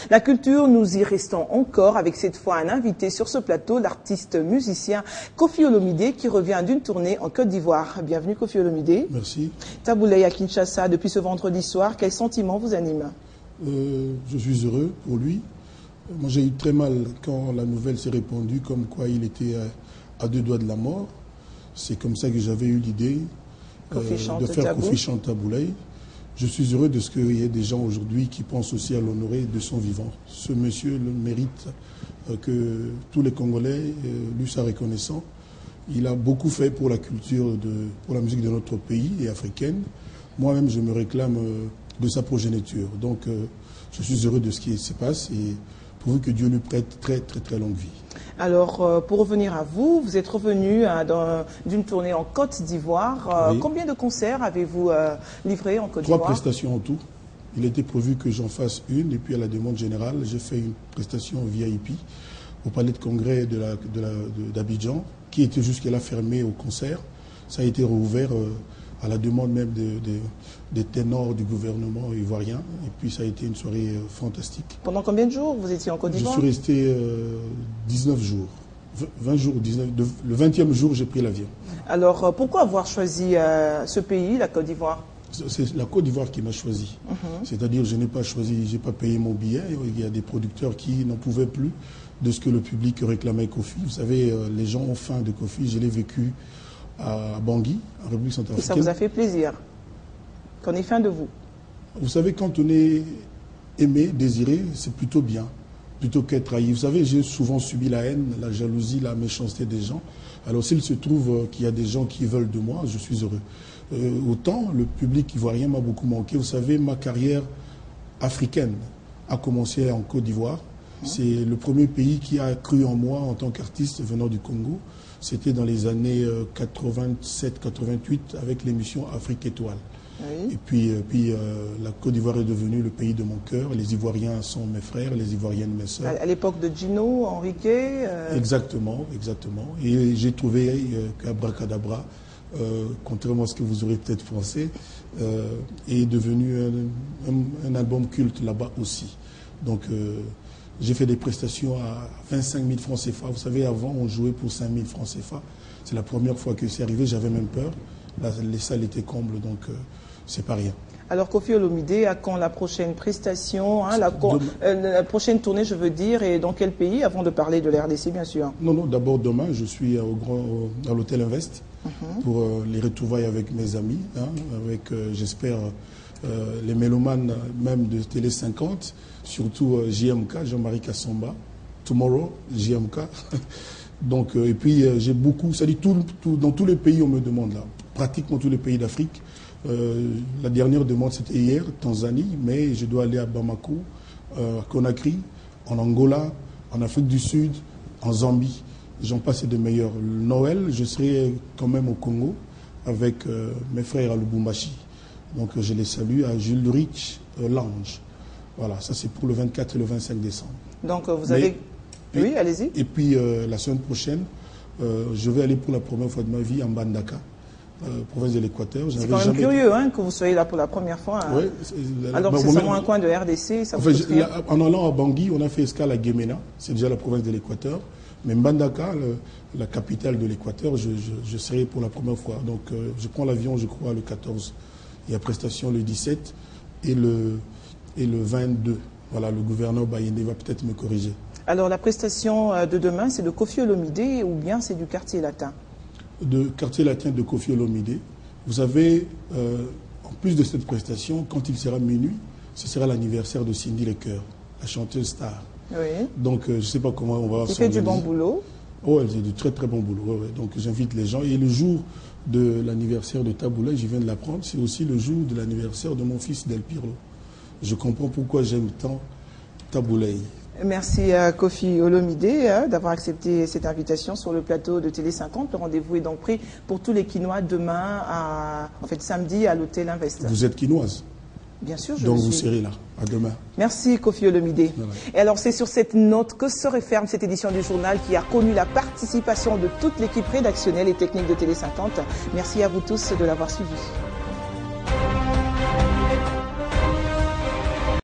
La culture, nous y restons encore avec cette fois un invité sur ce plateau, l'artiste musicien Koffi Olomide qui revient d'une tournée en Côte d'Ivoire. Bienvenue Koffi Olomide. Merci. Tabouleye à Kinshasa depuis ce vendredi soir. Quels sentiments vous animent? Je suis heureux pour lui. Moi j'ai eu très mal quand la nouvelle s'est répandue comme quoi il était à deux doigts de la mort. C'est comme ça que j'avais eu l'idée de faire Koffi chante Tabouleye. Je suis heureux de ce qu'il y ait des gens aujourd'hui qui pensent aussi à l'honorer de son vivant. Ce monsieur le mérite que tous les Congolais lui soient reconnaissants. Il a beaucoup fait pour la culture, pour la musique de notre pays et africaine. Moi-même, je me réclame de sa progéniture. Donc, je suis heureux de ce qui se passe et pourvu que Dieu lui prête très longue vie. Alors, pour revenir à vous, vous êtes revenu d'une tournée en Côte d'Ivoire. Oui. Combien de concerts avez-vous livrés en Côte d'Ivoire? 3 prestations en tout. Il était prévu que j'en fasse une et puis à la demande générale, j'ai fait une prestation VIP au Palais de Congrès d'Abidjan qui était jusque-là fermé au concert. Ça a été rouvert à la demande même des ténors du gouvernement ivoirien. Et puis ça a été une soirée fantastique. Pendant combien de jours vous étiez en Côte d'Ivoire? Je suis resté 19 jours. 20 jours, 19, le 20e jour, j'ai pris l'avion. Alors, pourquoi avoir choisi ce pays, la Côte d'Ivoire? C'est la Côte d'Ivoire qui m'a choisi. C'est-à-dire, je n'ai pas choisi, je n'ai pas payé mon billet. Il y a des producteurs qui n'en pouvaient plus de ce que le public réclamait Koffi. Vous savez, les gens ont faim de Koffi. Je l'ai vécu à Bangui, en République centrafricaine. Et ça vous a fait plaisir qu'on ait faim de vous? Vous savez, quand on est aimé, désiré, c'est plutôt bien, plutôt qu'être trahi. Vous savez, j'ai souvent subi la haine, la jalousie, la méchanceté des gens. Alors s'il se trouve qu'il y a des gens qui veulent de moi, je suis heureux. Autant le public ivoirien m'a beaucoup manqué. Vous savez, ma carrière africaine a commencé en Côte d'Ivoire. C'est le premier pays qui a cru en moi en tant qu'artiste venant du Congo. C'était dans les années 87-88 avec l'émission Afrique Étoile. Oui. Et puis la Côte d'Ivoire est devenue le pays de mon cœur. Les Ivoiriens sont mes frères, les Ivoiriennes mes sœurs. À l'époque de Gino, Henriquet Exactement. Et j'ai trouvé qu'Abracadabra, contrairement à ce que vous aurez peut-être pensé, est devenu un album culte là-bas aussi. Donc j'ai fait des prestations à 25 000 francs CFA. Vous savez, avant, on jouait pour 5 000 francs CFA. C'est la première fois que c'est arrivé, j'avais même peur. Les salles étaient combles, donc c'est pas rien. Alors, Koffi Olomide, à quand la prochaine prestation, hein, la prochaine tournée, je veux dire, et dans quel pays, avant de parler de la RDC, bien sûr? Non, d'abord demain, je suis à l'hôtel Invest pour les retrouvailles avec mes amis, hein, avec, j'espère, les mélomanes même de Télé 50, surtout JMK, Jean-Marie Kassamba, Tomorrow, JMK. Donc, et puis j'ai beaucoup, ça dit dans tous les pays on me demande là, pratiquement tous les pays d'Afrique. La dernière demande c'était hier, Tanzanie, mais je dois aller à Bamako, à Conakry, en Angola, en Afrique du Sud, en Zambie. J'en passe de meilleurs. Noël, je serai quand même au Congo avec mes frères à Lubumbashi. Donc je les salue à Jules Rich Lange. Voilà, ça c'est pour le 24 et le 25 décembre. Donc vous avez... Oui, allez-y. Et puis la semaine prochaine, je vais aller pour la première fois de ma vie en Mbandaka, province de l'Équateur. C'est quand même curieux hein, que vous soyez là pour la première fois. Hein. Oui, alors c'est seulement un coin de RDC. Ça vous en allant à Bangui, on a fait escale à Guémena, c'est déjà la province de l'Équateur. Mais Mbandaka, la capitale de l'Équateur, je serai pour la première fois. Donc je prends l'avion, je crois, le 14. Il y a prestation le 17 et le 22. Voilà, le gouverneur Bayende va peut-être me corriger. Alors la prestation de demain, c'est de Koffi Olomide ou bien c'est du quartier latin? De quartier latin de Koffi Olomide. Vous savez, en plus de cette prestation, quand il sera minuit, ce sera l'anniversaire de Cindy Lecoeur, la chanteuse star. Oui. Donc je ne sais pas comment on va s'organiser. Elle fait du bon boulot. Oh, elle fait du très bon boulot. Ouais. Donc j'invite les gens. Et le jour de l'anniversaire de Tabouleye, je viens de l'apprendre, c'est aussi le jour de l'anniversaire de mon fils Del Pirlo. Je comprends pourquoi j'aime tant Tabouleye. Merci à Koffi Olomide d'avoir accepté cette invitation sur le plateau de Télé 50. Le rendez-vous est donc pris pour tous les Quinois demain, samedi à l'hôtel Invest. Vous êtes quinoise? Bien sûr, je Donc le suis. vous serez là. À demain. Merci Koffi Olomide. Voilà. Et alors c'est sur cette note que se referme cette édition du journal qui a connu la participation de toute l'équipe rédactionnelle et technique de Télé 50. Merci à vous tous de l'avoir suivi.